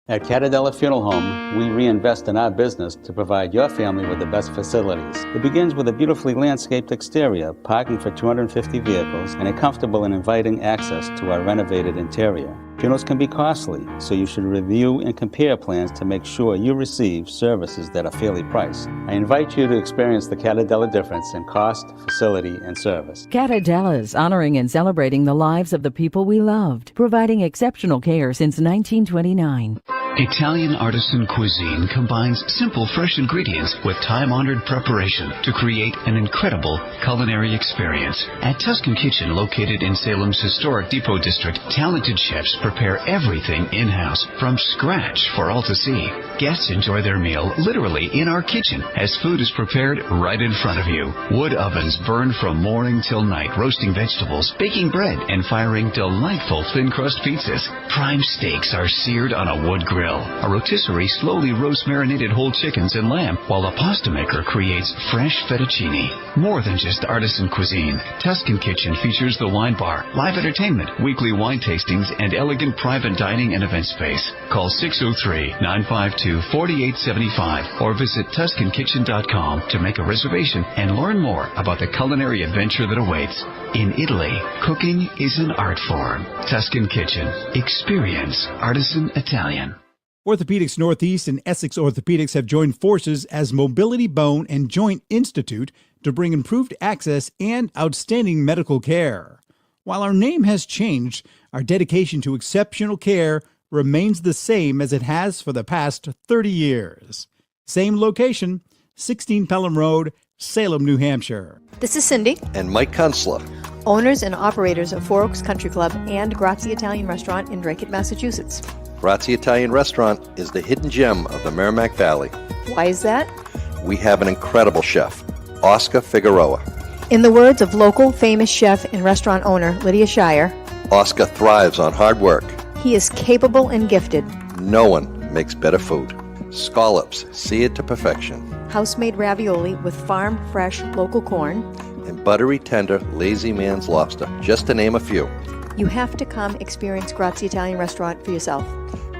At Catadella Funeral Home, we reinvest in our business to provide your family with the best facilities. It begins with a beautifully landscaped exterior, parking for 250 vehicles, and a comfortable and inviting access to our renovated interior. Funerals can be costly, so you should review and compare plans to make sure you receive services that are fairly priced. I invite you to experience the Catadella difference in cost, facility, and service. Catadella's honoring and celebrating the lives of the people we loved, providing exceptional care since 1929. Italian artisan cuisine combines simple, fresh ingredients with time-honored preparation to create an incredible culinary experience. At Tuscan Kitchen, located in Salem's historic Depot District, talented chefs prepare everything in-house from scratch for all to see. Guests enjoy their meal literally in our kitchen as food is prepared right in front of you. Wood ovens burn from morning till night, roasting vegetables, baking bread, and firing delightful thin-crust pizzas. Prime steaks are seared on a wood grill. A rotisserie slowly roasts marinated whole chickens and lamb, while a pasta maker creates fresh fettuccine. More than just artisan cuisine, Tuscan Kitchen features the wine bar, live entertainment, weekly wine tastings, and elegant private dining and event space. Call 603-952-4875 or visit TuscanKitchen.com to make a reservation and learn more about the culinary adventure that awaits. In Italy, cooking is an art form. Tuscan Kitchen. Experience artisan Italian. Orthopedics Northeast and Essex Orthopedics have joined forces as Mobility Bone and Joint Institute to bring improved access and outstanding medical care. While our name has changed, our dedication to exceptional care remains the same as it has for the past 30 years. Same location, 16 Pelham Road, Salem, New Hampshire. This is Cindy, And Mike Kunstler. owners and operators of Four Oaks Country Club and Grazie Italian Restaurant in Drake, Massachusetts. Grazie Italian Restaurant is the hidden gem of the Merrimack Valley. Why is that? We have an incredible chef, Oscar Figueroa. In the words of local famous chef and restaurant owner Lydia Shire, Oscar thrives on hard work. he is capable and gifted. No one makes better food. Scallops, seared to perfection. House-made ravioli with farm-fresh local corn. And buttery, tender, lazy man's lobster, just to name a few. You have to come experience Grazie Italian Restaurant for yourself.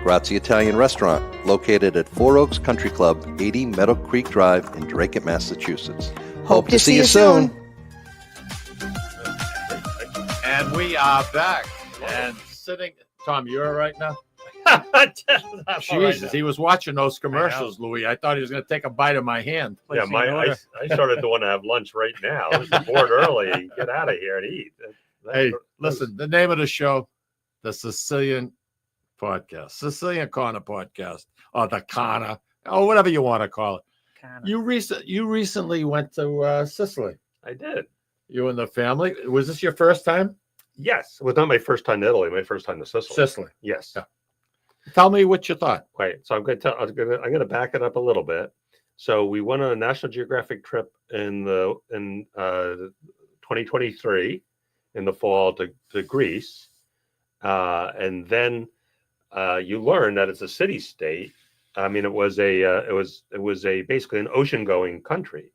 Grazie Italian Restaurant, located at 4 Oaks Country Club, 80 Meadow Creek Drive in Drake, Massachusetts. Hope to see you soon. And we are back and sitting. Tom, you're all right now? Jesus, he was watching those commercials, Louis. I thought he was going to take a bite of my hand. Yeah, I started to want to have lunch right now. I was bored early. Get out of here and eat. Hey, listen, the name of the show, the Sicilian Podcast, Sicilian Corner Podcast, or the Corner, or whatever you want to call it. You recently went to Sicily. I did. You and the family. Was this your first time? Yes, it was not my first time to Italy. My first time to Sicily. Sicily. Yes. Yeah. Tell me what you thought. Right. So I'm going to back it up a little bit. So we went on a National Geographic trip in 2023 in the fall to Greece, and then you learn that it's a city state. I mean, it was basically an ocean going country,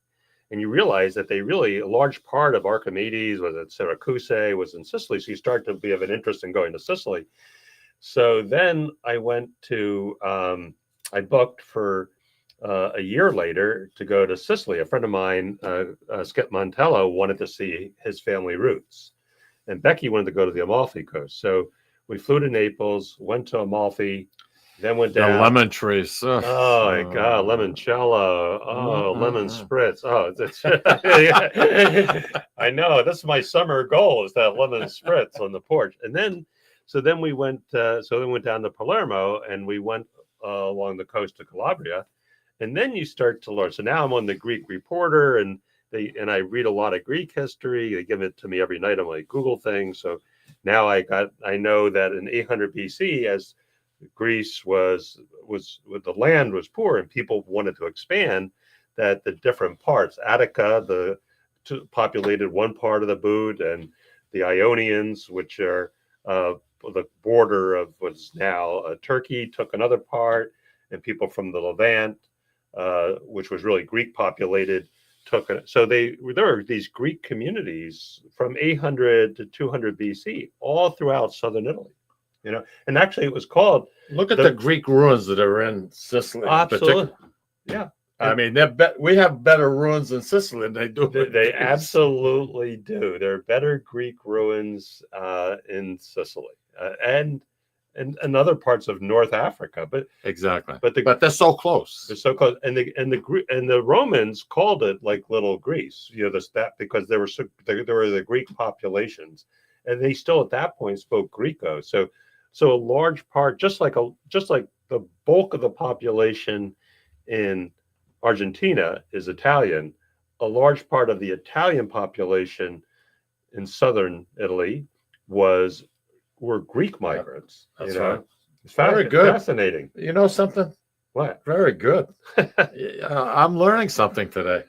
and you realize that a large part of Archimedes was at Syracuse, was in Sicily. So you start to be of an interest in going to Sicily. So then I went to, I booked for a year later to go to Sicily. A friend of mine, Skip Montello, wanted to see his family roots. And Becky wanted to go to the Amalfi Coast. So we flew to Naples, went to Amalfi, then went down. The lemon trees. Oh my God, limoncello. Oh, lemon spritz. Oh, I know. That's my summer goal, is that lemon spritz on the porch. And then, then we went down to Palermo, and we went along the coast of Calabria, and then you start to learn. So now I'm on the Greek Reporter, and I read a lot of Greek history. They give it to me every night on my Google thing. So now I know that in 800 BC, as Greece the land was poor and people wanted to expand, that the different parts, Attica, populated one part of the boot, and the Ionians, which are the border of what's now Turkey, took another part, and people from the Levant, which was really Greek populated, took it. So there are these Greek communities from 800 to 200 BC all throughout southern Italy. And actually it was called. Look at the Greek ruins that are in Sicily. Absolutely. Yeah. I mean, we have better ruins in Sicily than they do. They absolutely do. There are better Greek ruins in Sicily and other parts of North Africa. But exactly. But they're so close. They're so close. And the Romans called it like Little Greece. Because there were the Greek populations, and they still at that point spoke Greco. So a large part, just like the bulk of the population in Argentina is Italian, a large part of the Italian population in southern Italy were Greek migrants. That's right. It's very good. Fascinating. You know something? What? Very good. I'm learning something today.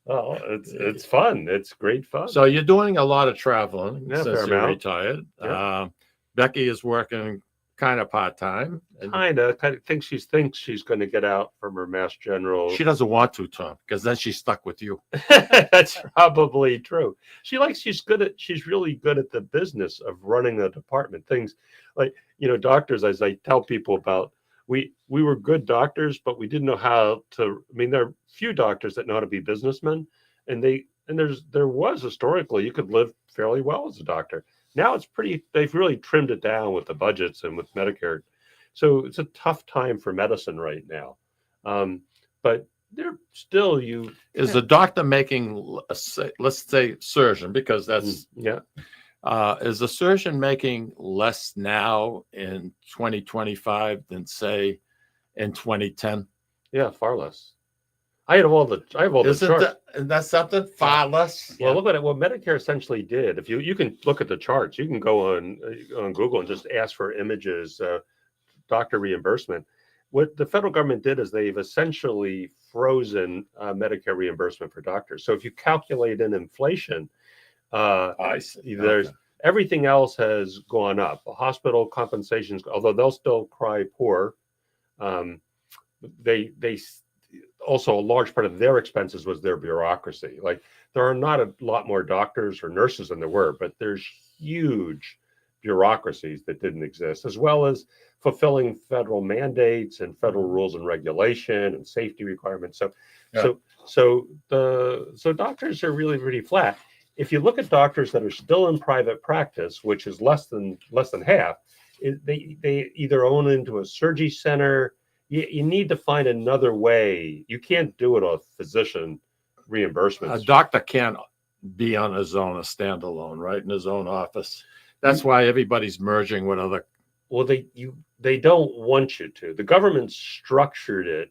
Oh, it's fun. It's great fun. So you're doing a lot of traveling since you're amount. retired. Yeah. Becky is working kind of part-time. Kind of thinks she's going to get out from her Mass General. She doesn't want to, Tom, because then she's stuck with you. That's probably true. She's really good at the business of running the department. Things like, doctors, as I tell people about, we were good doctors, but we didn't know how to. I mean, there are few doctors that know how to be businessmen, and there was historically, you could live fairly well as a doctor. Now they've really trimmed it down with the budgets and with Medicare. So it's a tough time for medicine right now. But they're still Is the doctor making, let's say surgeon, because that's, is the surgeon making less now in 2025 than say in 2010? Yeah, far less. I have all the charts. And that's something far less. Well, look at it. What Medicare essentially did, if you can look at the charts, you can go on Google and just ask for images, doctor reimbursement. What the federal government did is they've essentially frozen Medicare reimbursement for doctors. So if you calculate in inflation, everything else has gone up. Hospital compensations, although they'll still cry poor, they also a large part of their expenses was their bureaucracy. Like there are not a lot more doctors or nurses than there were, but there's huge bureaucracies that didn't exist, as well as fulfilling federal mandates and federal rules and regulation and safety requirements. So doctors are really flat. If you look at doctors that are still in private practice, which is less than half, they either own into a surgery center. You need to find another way. You can't do it off physician reimbursements. A doctor can't be on his own, a standalone, right, in his own office. That's why everybody's merging with other. Well, they don't want you to. The government structured it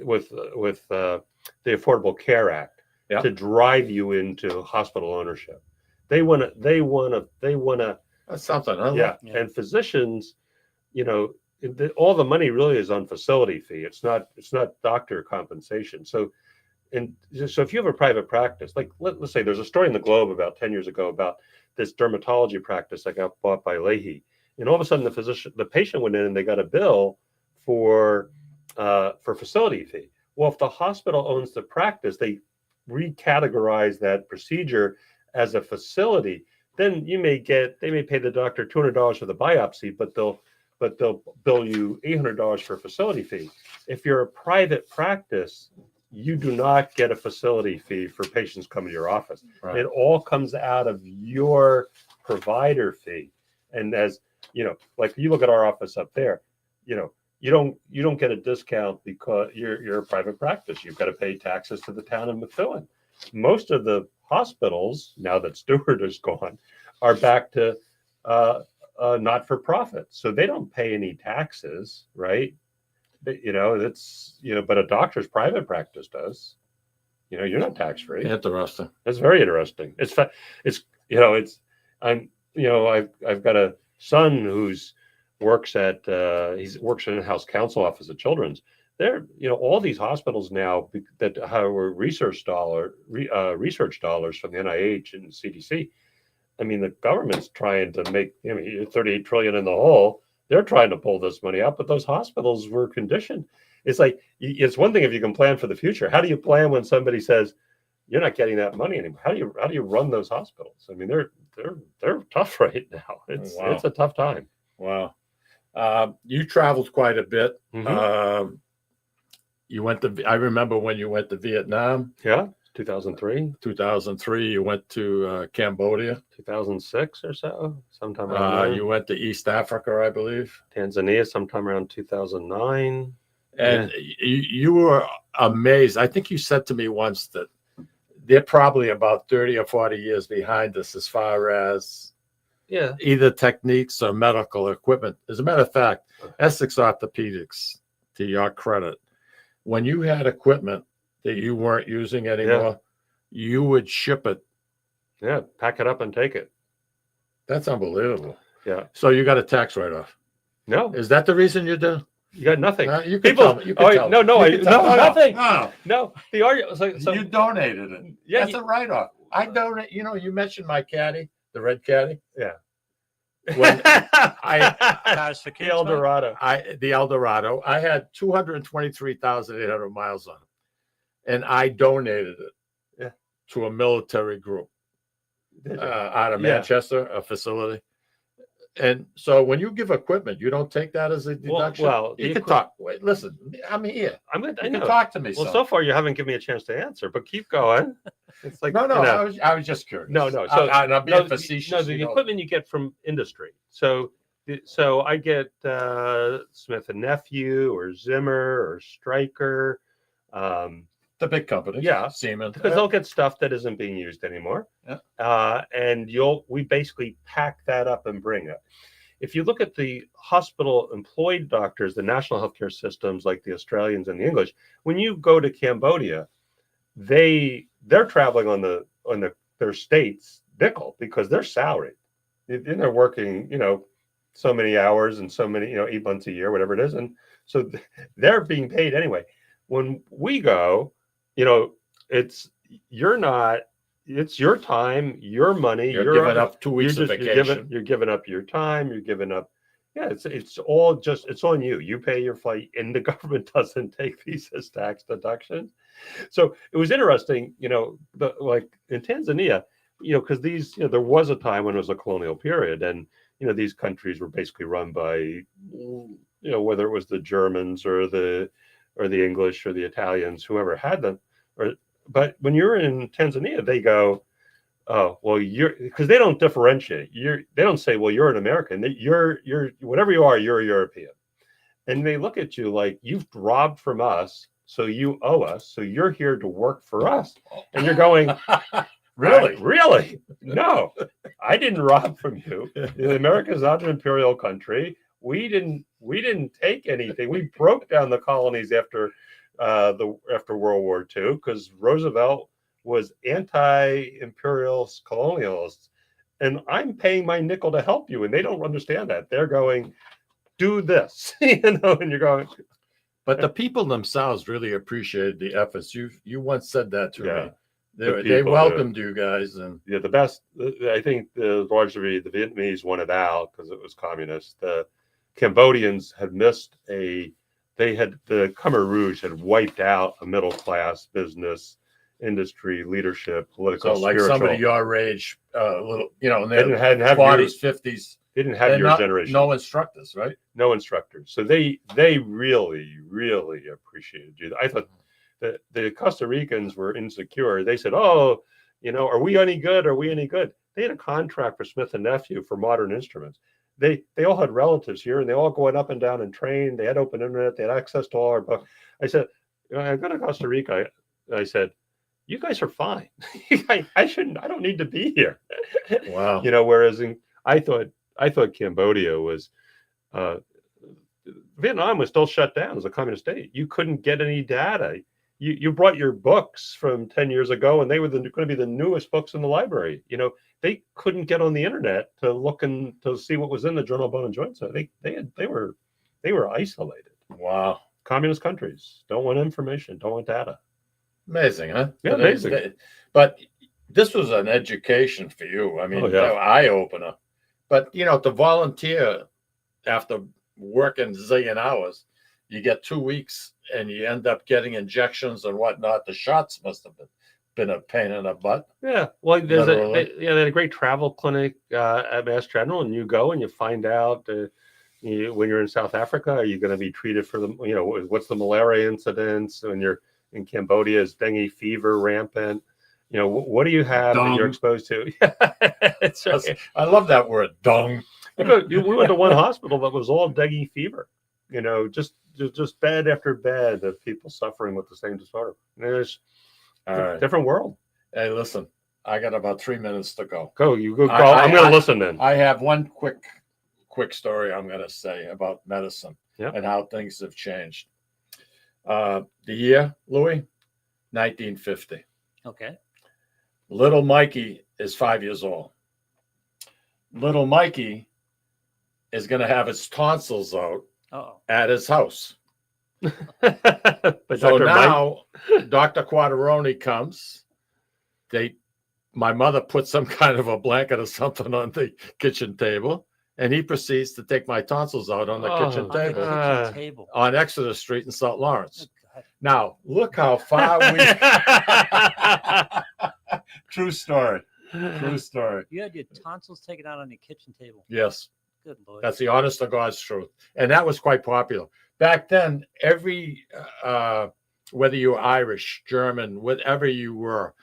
with the Affordable Care Act to drive you into hospital ownership. They want to. That's something. Yeah, and physicians, all the money really is on facility fee. It's not doctor compensation. So if you have a private practice, like let's say there's a story in the Globe about 10 years ago about this dermatology practice that got bought by Leahy, and all of a sudden the patient went in and they got a bill for facility fee. Well, if the hospital owns the practice, they recategorize that procedure as a facility. Then they may pay the doctor $200 for the biopsy, but they'll bill you $800 for a facility fee. If you're a private practice, you do not get a facility fee for patients coming to your office. Right. It all comes out of your provider fee. And as like you look at our office up there, you don't get a discount because you're a private practice. You've got to pay taxes to the town of Methuen. Most of the hospitals, now that Stewart is gone, are back to not for profit, so they don't pay any taxes, right? But a doctor's private practice does. You're not tax free. Interesting. It's very interesting. I've got a son who's works in a house counsel office at Children's. There, all these hospitals now that have research dollars from the NIH and CDC. I mean, the government's trying to make 38 trillion in the hole. They're trying to pull this money out, but those hospitals were conditioned. It's like it's one thing if you can plan for the future. How do you plan when somebody says you're not getting that money anymore? How do you run those hospitals? I mean, they're tough right now. It's a tough time. Wow. You traveled quite a bit. Mm-hmm. You went to. I remember when you went to Vietnam. Yeah, 2003. 2003. You went to Cambodia. 2006 or so, sometime around there. You went to East Africa, I believe. Tanzania, sometime around 2009. And you were amazed. I think you said to me once that they're probably about 30 or 40 years behind us as far as either techniques or medical equipment. As a matter of fact, Essex Orthopedics, to your credit, when you had equipment that you weren't using anymore, you would ship it. Yeah, pack it up and take it. That's unbelievable. Yeah. So you got a tax write-off? No. Is that the reason you do? You got nothing. You can tell me. Nothing. No. No. The argument. So you donated it. Yeah, that's a write-off. I donate. You mentioned my caddy, the red caddy. Yeah. When the Eldorado. The Eldorado. I had 223,800 miles on it, and I donated it to a military group out of Manchester, a facility. And so when you give equipment, you don't take that as a deduction. Well, you can talk. Wait, listen, I'm here. I know. You can talk to me. Well, so far you haven't given me a chance to answer, but keep going. It's like no. I was just curious. No. So I'm being facetious. No, the equipment you get from industry. So I get Smith and Nephew or Zimmer or Stryker. The big companies, Siemens, because they'll get stuff that isn't being used anymore, and we basically pack that up and bring it. If you look at the hospital employed doctors, the national healthcare systems like the Australians and the English, when you go to Cambodia, they're traveling on their state's nickel because they're salaried, and they're working so many hours and so many 8 months a year, whatever it is, and so they're being paid anyway. When we go, it's your time, your money. You're giving up 2 weeks of vacation. You're giving up your time. You're giving up. Yeah, it's on you. You pay your flight, and the government doesn't take these as tax deductions. So it was interesting, like in Tanzania, because there was a time when it was a colonial period, and these countries were basically run by, whether it was the Germans or the English or the Italians, whoever had them. But when you're in Tanzania, they go, oh, well, because they don't differentiate. They don't say, well, you're an American. You're whatever you are, you're a European. And they look at you like, you've robbed from us, so you owe us. So you're here to work for us. And you're going, Really? Really? No, I didn't rob from you. America's not an imperial country. We didn't take anything. We broke down the colonies after World War II because Roosevelt was anti-imperialist colonialist, and I'm paying my nickel to help you, and they don't understand that. They're going, do this, and you're going. But the people themselves really appreciated the efforts. You once said that to me. They people, welcomed you guys, and the best. I think largely the Vietnamese won it out because it was communist. The Cambodians had missed the Khmer Rouge had wiped out a middle class business, industry, leadership, political. So, like spiritual. somebody your age, little, in They their hadn't have 40s, 50s. They didn't have your generation. No instructors, right? No instructors. So they really, really appreciated you. I thought the Costa Ricans were insecure. They said, "Oh, are we any good? Are we any good?" They had a contract for Smith and Nephew for modern instruments. They all had relatives here, and they all going up and down and trained. They had open internet. They had access to all our books. I said, "I'm going to Costa Rica." I said, "You guys are fine. I don't need to be here." Wow. Whereas I thought Cambodia was. Vietnam was still shut down as a communist state. You couldn't get any data. You brought your books from 10 years ago, and they were going to be the newest books in the library. They couldn't get on the internet to look and to see what was in the Journal of Bone and Joint. So they were isolated. Wow. Communist countries don't want information, don't want data. Amazing, huh? Yeah, amazing. But this was an education for you. I mean, eye opener. But to volunteer after working zillion hours, you get 2 weeks and you end up getting injections and whatnot. The shots must have been a pain in the butt. Yeah. Well, they had a great travel clinic at Mass General, and you go and you find out when you're in South Africa, are you going to be treated for what's the malaria incidence? When you're in Cambodia, is dengue fever rampant? What do you have that you're exposed to? It's right. I love that word, dung. We went to one hospital that was all dengue fever. Just bed after bed of people suffering with the same disorder. There's a different world. Hey, listen, I got about 3 minutes to go. Go, you go. I'm going to listen then. I have one quick story I'm going to say about medicine and how things have changed. The year, Louis, 1950. Okay. Little Mikey is 5 years old. Little Mikey is going to have his tonsils out at his house. So now Dr. Quattroni comes. My mother put some kind of a blanket or something on the kitchen table, and he proceeds to take my tonsils out on the kitchen table on Exeter Street in St. Lawrence. Now, look how far True story. True story. You had your tonsils taken out on your kitchen table. Yes. Good Lord. That's the honest to God's truth. And that was quite popular. Back then, every, whether you were Irish, German, whatever you were,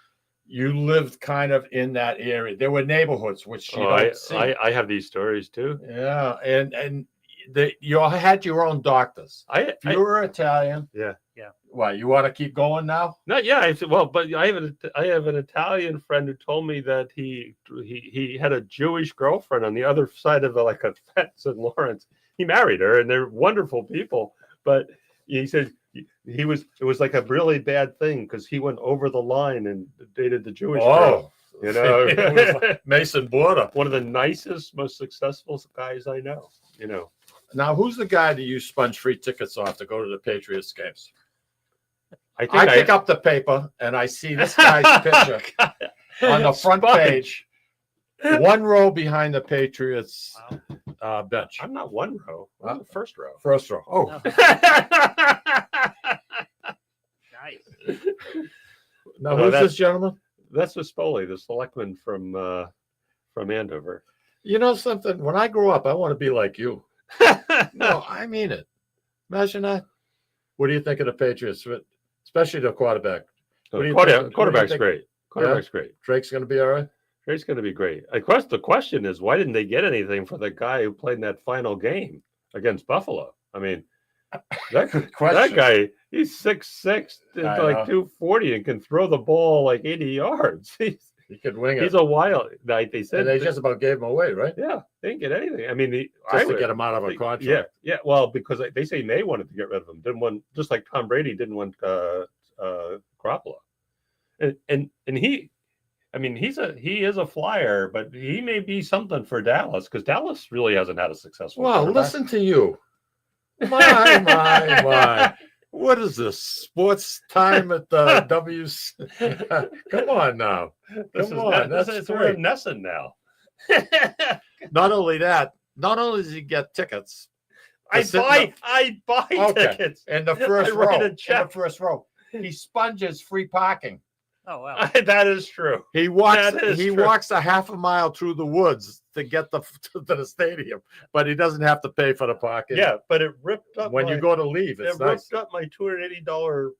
you lived kind of in that area. There were neighborhoods, which you don't see. I have these stories too. Yeah. And you all had your own doctors. If you were Italian. Yeah. Why, you want to keep going now? But I have an Italian friend who told me that he had a Jewish girlfriend on the other side of a fence in Lawrence. He married her, and they're wonderful people. But he said it was like a really bad thing because he went over the line and dated the Jewish girl. Like Mason Border, one of the nicest, most successful guys I know. Now, who's the guy that you sponge free tickets off to go to the Patriots games? I pick up the paper and I see this guy's picture on the front page, one row behind the Patriots bench. I'm not one row. I'm the first row. First row. Oh. Nice. Now, who's this gentleman? That's Spoli, the selectman from Andover. You know something? When I grow up, I want to be like you. No, I mean it. Imagine that. What do you think of the Patriots, especially the quarterback? What do you think? Quarterback's great. Quarterback's great. Drake's going to be all right. Drake's going to be great. Of course, the question is, why didn't they get anything for the guy who played in that final game against Buffalo? I mean, that guy, he's 6'6", like 240, and can throw the ball like 80 yards. He could wing it. He's a wild. Like they said, and they just about gave him away, right? Yeah, they didn't get anything. I mean, just to get him out of a contract. Yeah. Well, because they say May wanted to get rid of him. Didn't want, just like Tom Brady didn't want Garoppolo, and he. I mean, he is a flyer, but he may be something for Dallas because Dallas really hasn't had a successful. Well, listen to you. My. What is this? Sports time at the W's? Come on now. We're in Nesson now. Not only that, not only does he get tickets. I buy tickets. In the first row. In the first row. He sponges free parking. Oh wow. That is true. He walks a half a mile through the woods to get to the stadium, but he doesn't have to pay for the parking. Yeah, but it ripped up when you go to leave. It's nice. Ripped up my $280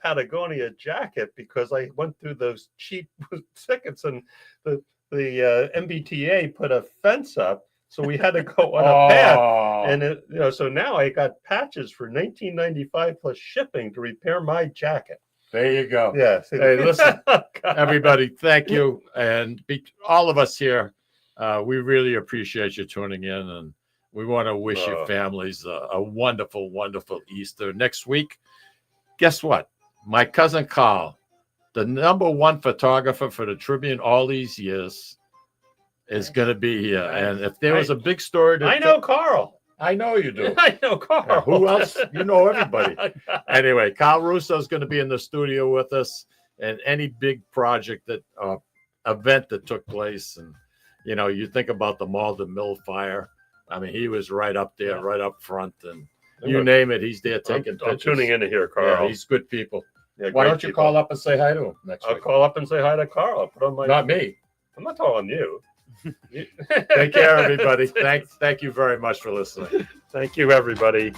Patagonia jacket because I went through those cheap tickets, and the MBTA put a fence up, so we had to go on a path. And so now I got patches for $19.95 plus shipping to repair my jacket. There you go. Yeah. Hey, listen, everybody, thank you. And all of us here, we really appreciate you tuning in. And we want to wish your families a wonderful, wonderful Easter. Next week, guess what? My cousin Carl, the #1 photographer for the Tribune all these years, is going to be here. And if there was a big story I know Carl. I know you do. I know Carl. Who else? You know everybody. Anyway, Carl Russo is going to be in the studio with us, and any big project event that took place. And, you think about the Malden Mill fire. I mean, he was right up there, right up front. And you name it, he's there taking pictures. I'm tuning in to hear Carl. Yeah, he's good people. Yeah, why don't you call up and say hi to him next week? I'll call up and say hi to Carl. I'll put on my. Not me. I'm not calling you. Take care, everybody. Thank you very much for listening. Thank you, everybody.